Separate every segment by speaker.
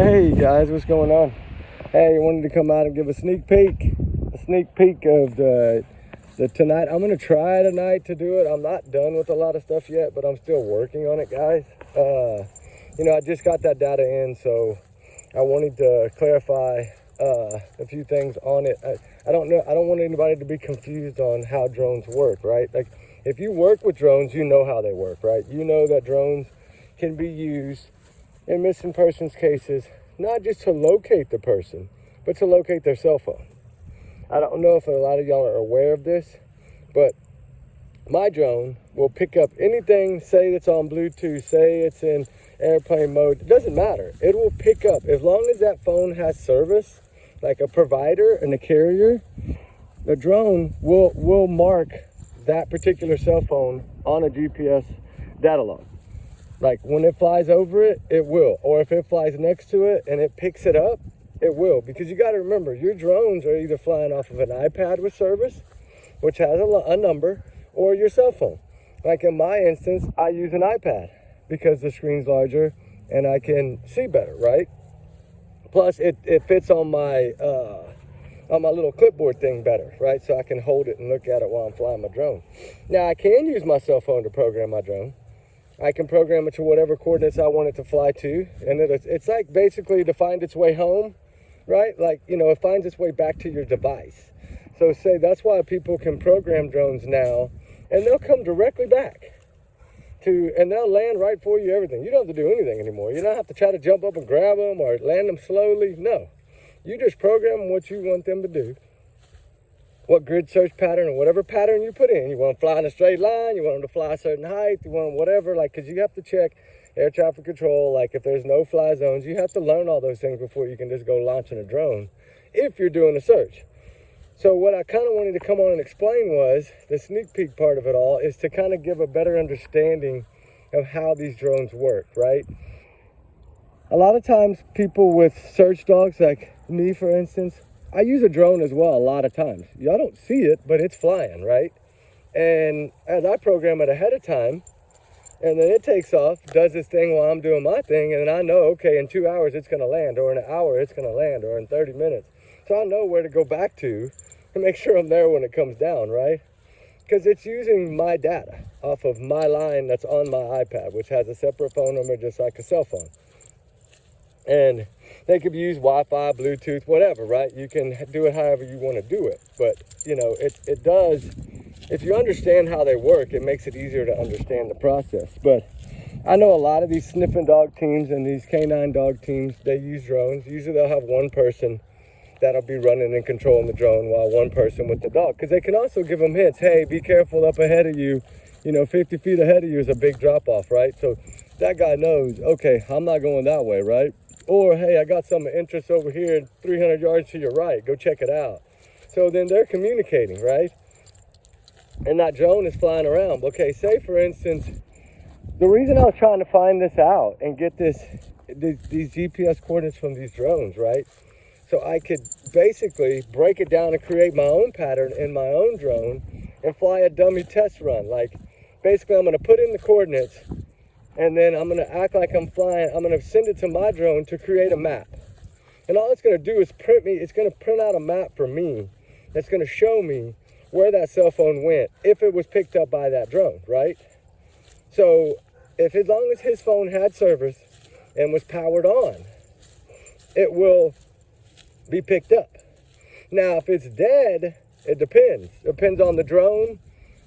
Speaker 1: Hey guys, what's going on? Hey, I wanted to come out and give a sneak peek of the tonight. I'm gonna try tonight to do it. I'm not done with a lot of stuff yet, but I'm still working on it, guys. I just got that data in, so I wanted to clarify a few things on it. I don't know. I don't want anybody to be confused on how drones work, right? Like, if you work with drones, you know how they work, right? You know that drones can be used in missing persons cases, not just to locate the person, but to locate their cell phone. I don't know if a lot of y'all are aware of this, but my drone will pick up anything, say it's on Bluetooth, say it's in airplane mode, it doesn't matter. It will pick up, as long as that phone has service, like a provider and a carrier, the drone will mark that particular cell phone on a GPS data log. Like when it flies over it, it will. Or if it flies next to it and it picks it up, it will. Because you got to remember, your drones are either flying off of an iPad with service, which has a number, or your cell phone. Like in my instance, I use an iPad because the screen's larger and I can see better, right? Plus, it fits on my little clipboard thing better, right? So I can hold it and look at it while I'm flying my drone. Now, I can use my cell phone to program my drone. I can program it to whatever coordinates I want it to fly to. And it's like basically to find its way home, right? Like, it finds its way back to your device. So say that's why people can program drones now, and they'll come directly back and they'll land right for you, everything. You don't have to do anything anymore. You don't have to try to jump up and grab them or land them slowly. No, you just program what you want them to do. What grid search pattern or whatever pattern you put in. You want them to fly in a straight line, you want them to fly a certain height, you want them whatever, because you have to check air traffic control, like if there's no fly zones, you have to learn all those things before you can just go launching a drone if you're doing a search. So what I kind of wanted to come on and explain was, the sneak peek part of it all is to kind of give a better understanding of how these drones work, right? A lot of times people with search dogs, like me for instance, I use a drone as well a lot of times. Y'all don't see it, but it's flying, right? And as I program it ahead of time, and then it takes off, does its thing while I'm doing my thing, and then I know, okay, in 2 hours it's gonna land, or in an hour it's gonna land, or in 30 minutes. So I know where to go back to make sure I'm there when it comes down, right? Because it's using my data off of my line that's on my iPad, which has a separate phone number just like a cell phone. And they could use Wi-Fi, Bluetooth, whatever, right? You can do it however you want to do it. But, it does, if you understand how they work, it makes it easier to understand the process. But I know a lot of these sniffing dog teams and these canine dog teams, they use drones. Usually they'll have one person that'll be running and controlling the drone while one person with the dog. Because they can also give them hints. Hey, be careful up ahead of you. 50 feet ahead of you is a big drop off, right? So that guy knows, okay, I'm not going that way, right? Or, hey, I got some interest over here 300 yards to your right. Go check it out. So then they're communicating, right? And that drone is flying around. Okay, say, for instance, the reason I was trying to find this out and get these GPS coordinates from these drones, right? So I could basically break it down and create my own pattern in my own drone and fly a dummy test run. Like, basically, I'm going to put in the coordinates, and then I'm going to act like I'm flying. I'm going to send it to my drone to create a map. And all it's going to do is it's going to print out a map for me that's going to show me where that cell phone went if it was picked up by that drone, right? So as long as his phone had service and was powered on, it will be picked up. Now, if it's dead, it depends. Depends on the drone,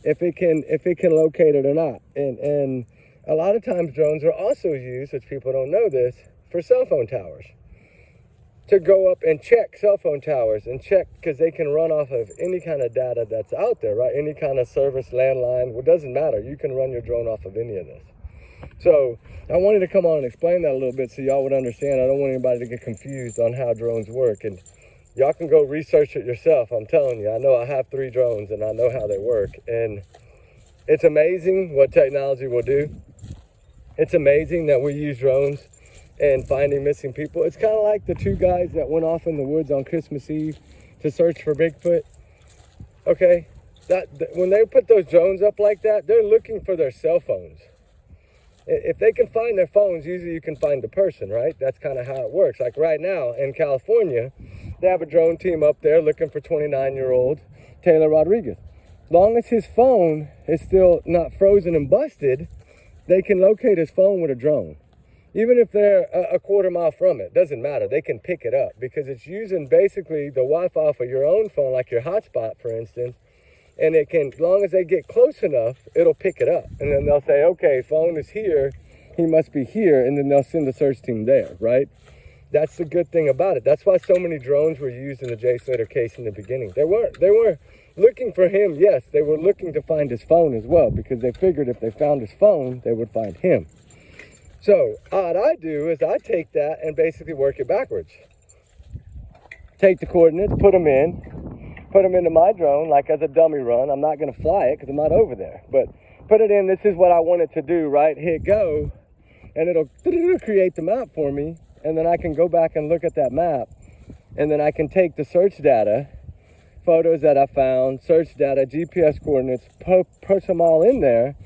Speaker 1: if it can locate it or not. And a lot of times drones are also used, which people don't know this, for cell phone towers. To go up and check cell phone towers and check, because they can run off of any kind of data that's out there, right? Any kind of service, landline, well, it doesn't matter. You can run your drone off of any of this. So I wanted to come on and explain that a little bit so y'all would understand. I don't want anybody to get confused on how drones work. And y'all can go research it yourself. I'm telling you, I know I have 3 drones and I know how they work. And it's amazing what technology will do. It's amazing that we use drones and finding missing people. It's kind of like the 2 guys that went off in the woods on Christmas Eve to search for Bigfoot. Okay, when they put those drones up like that, they're looking for their cell phones. if they can find their phones, usually you can find the person, right? That's kind of how it works. Like right now in California, they have a drone team up there looking for 29-year-old Taylor Rodriguez. Long as his phone is still not frozen and busted, they can locate his phone with a drone. Even if they're a quarter mile from it, doesn't matter. They can pick it up because it's using basically the Wi-Fi off of your own phone, like your hotspot, for instance. And it can, as long as they get close enough, it'll pick it up. And then they'll say, okay, phone is here, he must be here. And then they'll send the search team there, right? That's the good thing about it. That's why so many drones were used in the Jay Slater case in the beginning. They were looking for him, yes. They were looking to find his phone as well, because they figured if they found his phone, they would find him. So what I do is I take that and basically work it backwards. Take the coordinates, put them into my drone, like as a dummy run. I'm not going to fly it because I'm not over there. But put it in, this is what I want it to do, right? Hit go, and it'll create the map for me. And then I can go back and look at that map. And then I can take the search data, photos that I found, search data, GPS coordinates, put them all in there,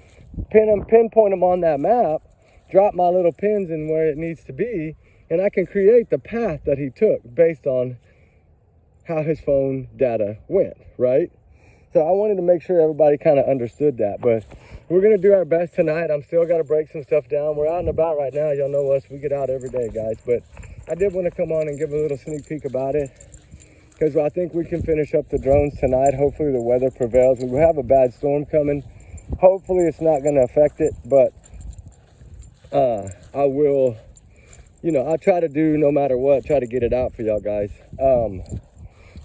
Speaker 1: pinpoint them on that map, drop my little pins in where it needs to be, and I can create the path that he took based on how his phone data went, right? So I wanted to make sure everybody kind of understood that, but we're going to do our best tonight. I'm still got to break some stuff down. We're out and about right now. Y'all know us. We get out every day, guys, but I did want to come on and give a little sneak peek about it because I think we can finish up the drones tonight. Hopefully the weather prevails. We have a bad storm coming. Hopefully it's not going to affect it, but I will, I'll try to do no matter what, try to get it out for y'all guys.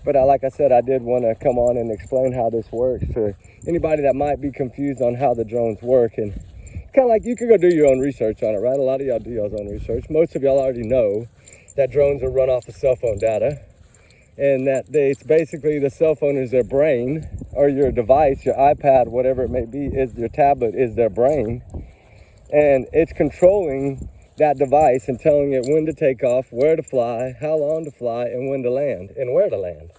Speaker 1: But like I said, I did want to come on and explain how this works to anybody that might be confused on how the drones work. And it's kind of like you could go do your own research on it, right? A lot of y'all do y'all's own research. Most of y'all already know that drones are run off of cell phone data, and that it's basically the cell phone is their brain, or your device, your iPad, whatever it may be, is your tablet is their brain. And it's controlling that device and telling it when to take off, where to fly, how long to fly, and when to land, and where to land.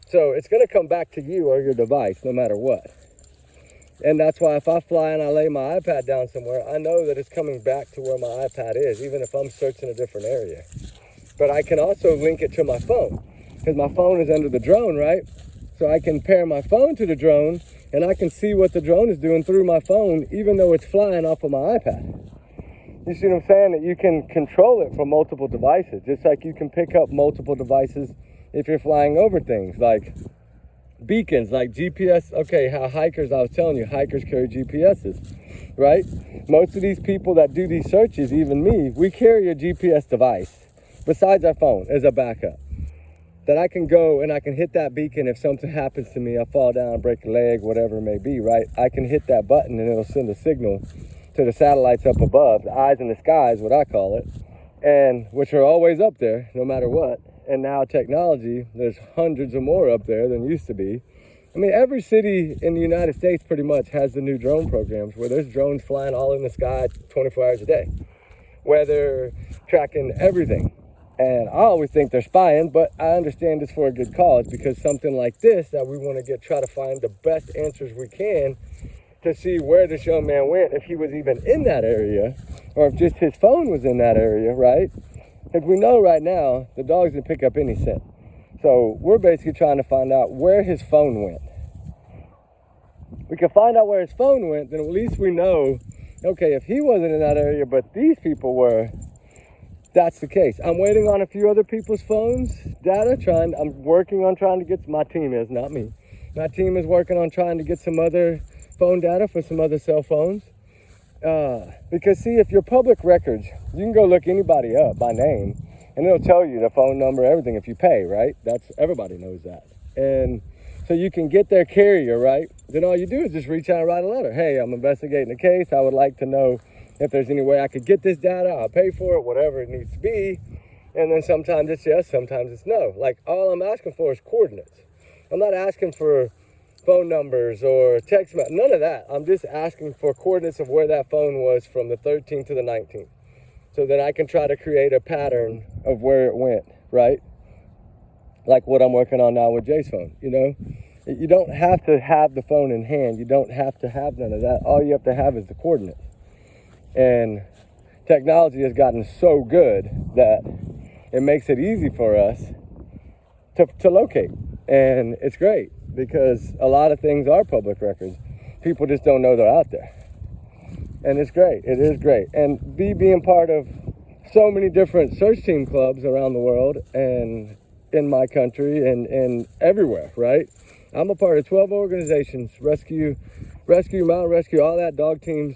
Speaker 1: So it's going to come back to you or your device no matter what. And that's why if I fly and I lay my iPad down somewhere, I know that it's coming back to where my iPad is, even if I'm searching a different area. But I can also link it to my phone, because my phone is under the drone, right? So I can pair my phone to the drone, and I can see what the drone is doing through my phone, even though it's flying off of my iPad. You see what I'm saying? That you can control it from multiple devices, just like you can pick up multiple devices if you're flying over things, like beacons, like GPS. Okay, how hikers, I was telling you, hikers carry GPSs, right? Most of these people that do these searches, even me, we carry a GPS device besides our phone as a backup. That I can go and I can hit that beacon if something happens to me, I fall down, break a leg, whatever it may be, right? I can hit that button and it'll send a signal to the satellites up above, the eyes in the sky is what I call it, and which are always up there no matter what. And now technology, there's hundreds of more up there than used to be. I mean, every city in the United States pretty much has the new drone programs where there's drones flying all in the sky 24 hours a day, weather, tracking everything. And I always think they're spying, but I understand it's for a good cause, because something like this that we want to try to find the best answers we can to see where this young man went, if he was even in that area, or if just his phone was in that area, right? Because we know right now the dogs didn't pick up any scent. So we're basically trying to find out where his phone went. We can find out where his phone went, then at least we know, okay, if he wasn't in that area, but these people were, that's the case. I'm waiting on a few other people's phones, data, I'm working on trying to get, my team is, not me. My team is working on trying to get some other phone data for some other cell phones. Because see, if you're public records, you can go look anybody up by name and it'll tell you the phone number, everything, if you pay, right? Everybody knows that. And so you can get their carrier, right? Then all you do is just reach out and write a letter. Hey, I'm investigating a case. I would like to know if there's any way I could get this data. I'll pay for it, whatever it needs to be. And then sometimes it's yes, sometimes it's no. Like, all I'm asking for is coordinates. I'm not asking for phone numbers or text messages, none of that. I'm just asking for coordinates of where that phone was from the 13th to the 19th, so that I can try to create a pattern of where it went, right? Like what I'm working on now with Jay's phone, You don't have to have the phone in hand. You don't have to have none of that. All you have to have is the coordinates. And technology has gotten so good that it makes it easy for us to locate. And it's great because a lot of things are public records. People just don't know they're out there. And it's great. It is great. And being part of so many different search team clubs around the world and in my country and everywhere, right? I'm a part of 12 organizations, rescue, mountain rescue, all that, dog teams.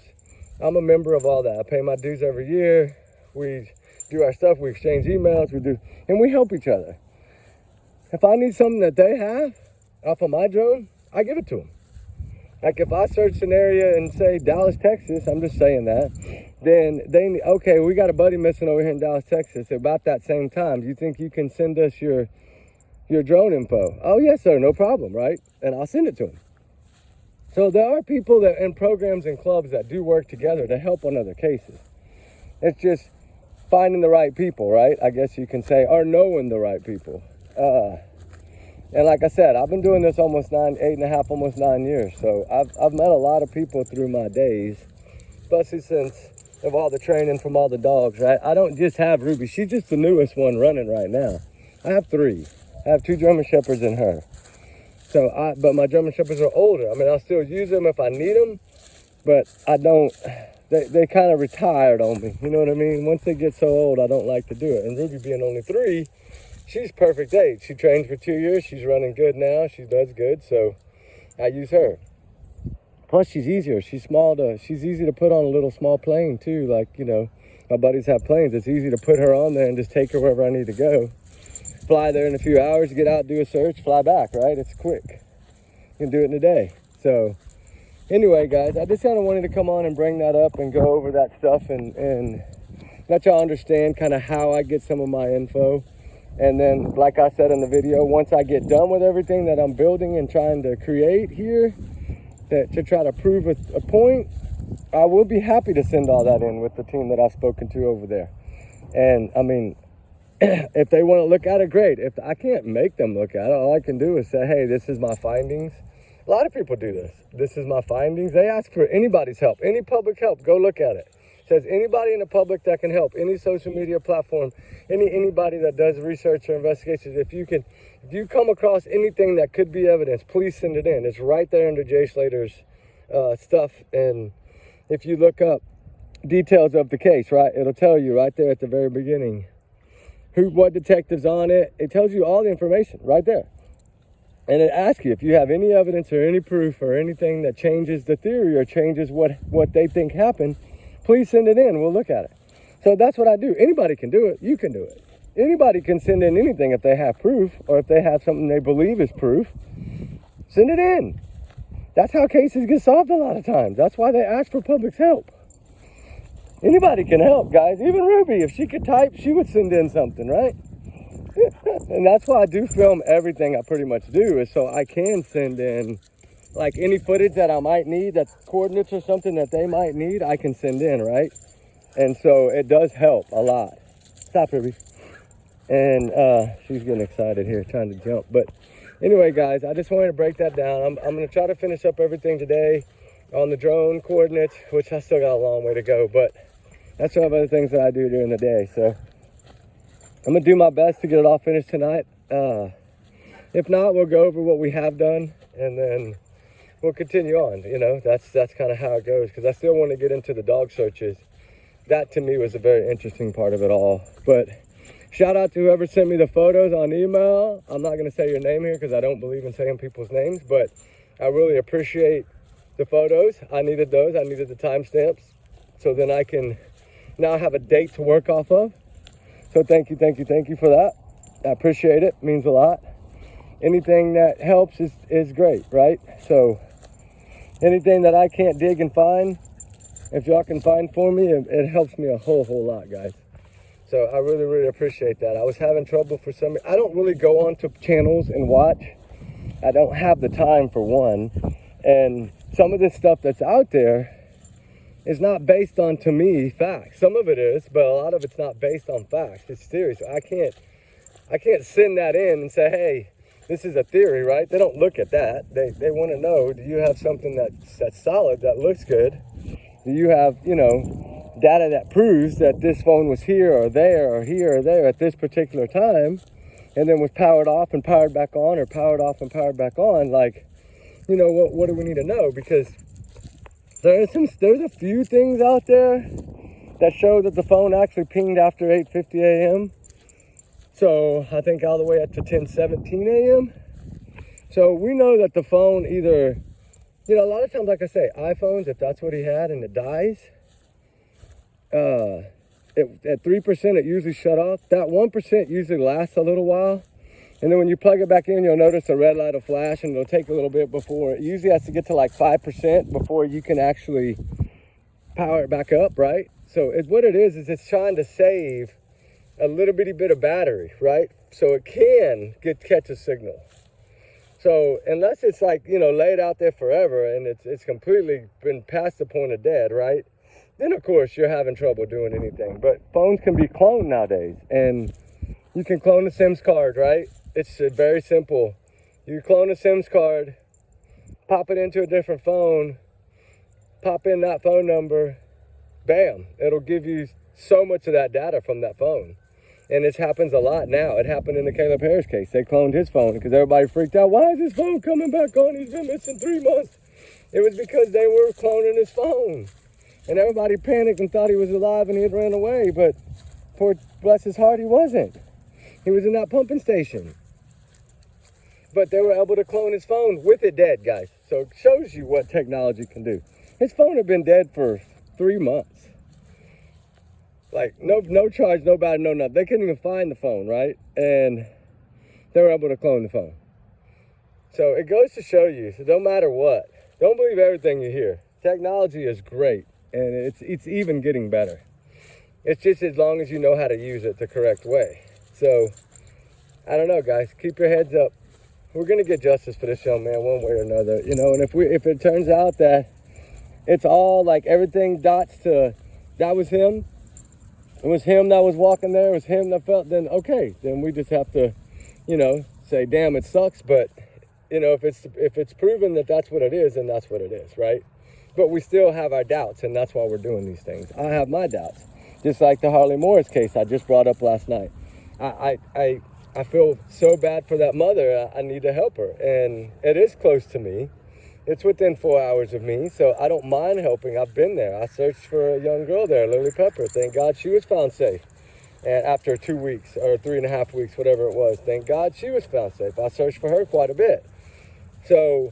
Speaker 1: I'm a member of all that. I pay my dues every year. We do our stuff. We exchange emails. And we help each other. If I need something that they have off of my drone, I give it to them. Like if I search an area and say Dallas, Texas, I'm just saying that, then okay, we got a buddy missing over here in Dallas, Texas about that same time. Do you think you can send us your drone info? Oh, yes, sir, no problem, right? And I'll send it to them. So there are people that in programs and clubs that do work together to help on other cases. It's just finding the right people, right? I guess you can say, or knowing the right people. And like I said, I've been doing this almost 8 and a half, almost 9 years. So I've met a lot of people through my days, especially since of all the training from all the dogs, right? I don't just have Ruby. She's just the newest one running right now. I have 3. I have 2 German Shepherds and her. But my German Shepherds are older. I mean, I'll still use them if I need them, but I don't, they kind of retired on me. You know what I mean? Once they get so old, I don't like to do it. And Ruby being only 3, she's perfect age. She trained for 2 years. She's running good now. She does good, so I use her. Plus, she's easier. She's easy to put on a little small plane, too. Like, you know, my buddies have planes. It's easy to put her on there and just take her wherever I need to go. Fly there in a few hours, get out, do a search, fly back, right? It's quick. You can do it in a day. So, anyway, guys, I just kind of wanted to come on and bring that up and go over that stuff and let y'all understand kind of how I get some of my info. And then, like I said in the video, once I get done with everything that I'm building and trying to create here, to try to prove a point, I will be happy to send all that in with the team that I've spoken to over there. And, I mean, if they want to look at it, great. If I can't make them look at it, all I can do is say, hey, this is my findings. A lot of people do this. This is my findings. They ask for anybody's help, any public help. Go look at it. Says anybody in the public that can help, any social media platform, anybody that does research or investigations. If you come across anything that could be evidence, please send it in. It's right there under Jay Slater's stuff. And if you look up details of the case, right, it'll tell you right there at the very beginning what detective's on it. It tells you all the information right there. And it asks you if you have any evidence or any proof or anything that changes the theory or changes what they think happened, please send it in. We'll look at it. So that's what I do. Anybody can do it. You can do it. Anybody can send in anything if they have proof or if they have something they believe is proof. Send it in. That's how cases get solved a lot of times. That's why they ask for public's help. Anybody can help, guys. Even Ruby, if she could type, she would send in something, right? And that's why I do film everything I pretty much do, is so I can send in, like, any footage that I might need, that's coordinates or something that they might need, I can send in, right? And so it does help a lot. Stop, Ruby. And she's getting excited here, trying to jump. But anyway, guys, I just wanted to break that down. I'm going to try to finish up everything today on the drone coordinates, which I still got a long way to go, but that's one of the other things that I do during the day. So I'm going to do my best to get it all finished tonight. If not, we'll go over what we have done, and then we'll continue on. You know, that's kind of how it goes, because I still want to get into the dog searches. That, to me, was a very interesting part of it all. But shout out to whoever sent me the photos on email. I'm not going to say your name here because I don't believe in saying people's names, but I really appreciate the photos. I needed those. I needed the timestamps, so then I can now have a date to work off of. So thank you for that. I appreciate it. It means a lot. Anything that helps is great, right? So anything that I can't dig and find, if y'all can find for me, it helps me a whole lot, guys. So I really appreciate that. I was having trouble for some. I don't really go onto channels and watch. I don't have the time, for one. And some of this stuff that's out there is not based on, to me, facts. Some of it is, but a lot of it's not based on facts. It's theory. So I can't send that in and say, hey, this is a theory, right? They don't look at that. They want to know, do you have something that's solid, that looks good? Do you have, you know, data that proves that this phone was here or there or here or there at this particular time, and then was powered off and powered back on, or powered off and powered back on. Like, you know, what do we need to know? Because there's a few things out there that show that the phone actually pinged after 8:50 a.m. So I think all the way up to 10:17 a.m. So we know that the phone either, you know, a lot of times, like I say, iPhones, if that's what he had and it dies, at 3% it usually shut off. That 1% usually lasts a little while, and then when you plug it back in, you'll notice a red light will flash, and it'll take a little bit before. It usually has to get to like 5% before you can actually power it back up, right? So what it is it's trying to save a little bitty bit of battery, right? So it can catch a signal. So unless it's like, you know, laid out there forever and it's completely been past the point of dead, right? Then of course you're having trouble doing anything. But phones can be cloned nowadays, and you can clone a SIMS card, right? It's very simple. You clone a SIMS card, pop it into a different phone, pop in that phone number, bam, it'll give you so much of that data from that phone. And this happens a lot now. It happened in the Caleb Harris case. They cloned his phone because everybody freaked out. Why is his phone coming back on? He's been missing 3 months. It was because they were cloning his phone. And everybody panicked and thought he was alive and he had ran away. But poor, bless his heart, he wasn't. He was in that pumping station. But they were able to clone his phone with it dead, guys. So it shows you what technology can do. His phone had been dead for 3 months. Like, no charge, no bad, no nothing. They couldn't even find the phone, right? And they were able to clone the phone. So it goes to show you, so no matter what, don't believe everything you hear. Technology is great, and it's even getting better. It's just as long as you know how to use it the correct way. So, I don't know, guys. Keep your heads up. We're going to get justice for this young man one way or another, you know. And if it turns out that it's all like everything dots to that was him, it was him that was walking there, it was him that felt, then okay, then we just have to, you know, say, damn, it sucks. But, you know, if it's proven that that's what it is, then that's what it is, right? But we still have our doubts, and that's why we're doing these things. I have my doubts, just like the Harley Morris case I just brought up last night. I feel so bad for that mother. I need to help her, and it is close to me. It's within 4 hours of me, so I don't mind helping. I've been there. I searched for a young girl there, Lily Pepper. Thank God she was found safe. And after 2 weeks or 3.5 weeks, whatever it was, thank God she was found safe. I searched for her quite a bit. So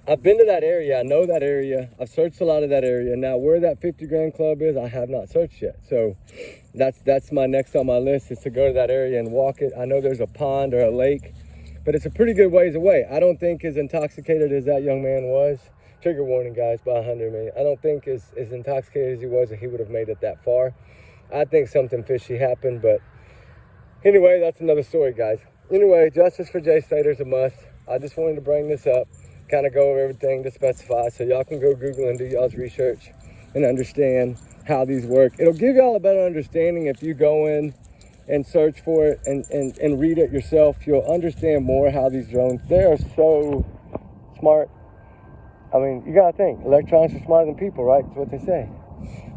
Speaker 1: I've been to that area. I know that area. I've searched a lot of that area. Now, where that 50 grand club is, I have not searched yet. So that's my next on my list, is to go to that area and walk it. I know there's a pond or a lake, but it's a pretty good ways away. I don't think as intoxicated as that young man was. Trigger warning, guys, by 100 million. I don't think as intoxicated as he was that he would have made it that far. I think something fishy happened, but anyway, that's another story, guys. Anyway, justice for Jay Slater is a must. I just wanted to bring this up, kind of go over everything to specify, so y'all can go Google and do y'all's research and understand how these work. It'll give y'all a better understanding if you go in and search for it and read it yourself. You'll understand more how these drones, they are so smart. I mean, you gotta think, electronics are smarter than people, right? That's what they say.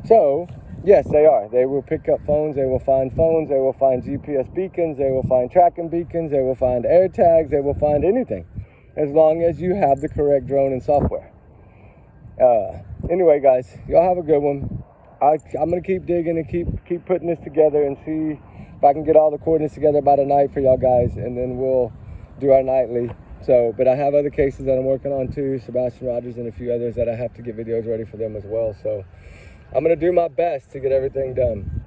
Speaker 1: So, yes, they are. They will pick up phones, they will find GPS beacons, they will find tracking beacons, they will find air tags, they will find anything, as long as you have the correct drone and software. Anyway, guys, y'all have a good one. I'm gonna keep digging and keep putting this together and see if I can get all the coordinates together by tonight for y'all guys, and then we'll do our nightly. So, but I have other cases that I'm working on too, Sebastian Rogers and a few others that I have to get videos ready for them as well. So I'm gonna do my best to get everything done.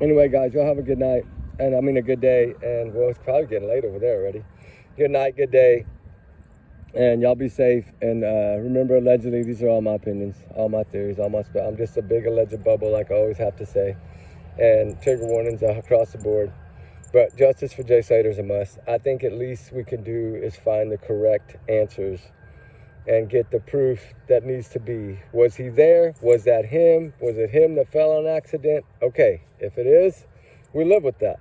Speaker 1: Anyway, guys, y'all have a good night, and I mean a good day, and well, it's probably getting late over there already. Good night, good day, and y'all be safe. And remember, allegedly, these are all my opinions, all my theories, I'm just a big alleged bubble, like I always have to say. And trigger warnings across the board. But justice for Jay Slater is a must. I think at least we can do is find the correct answers and get the proof that needs to be. Was he there? Was that him? Was it him that fell on accident? Okay, if it is, we live with that.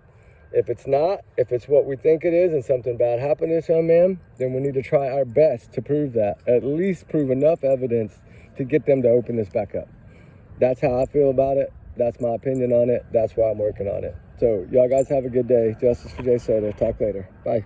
Speaker 1: If it's not, if it's what we think it is and something bad happened to this young man, then we need to try our best to prove that. At least prove enough evidence to get them to open this back up. That's how I feel about it. That's my opinion on it. That's why I'm working on it. So y'all guys have a good day. Justice for Jay Soto. Talk later. Bye.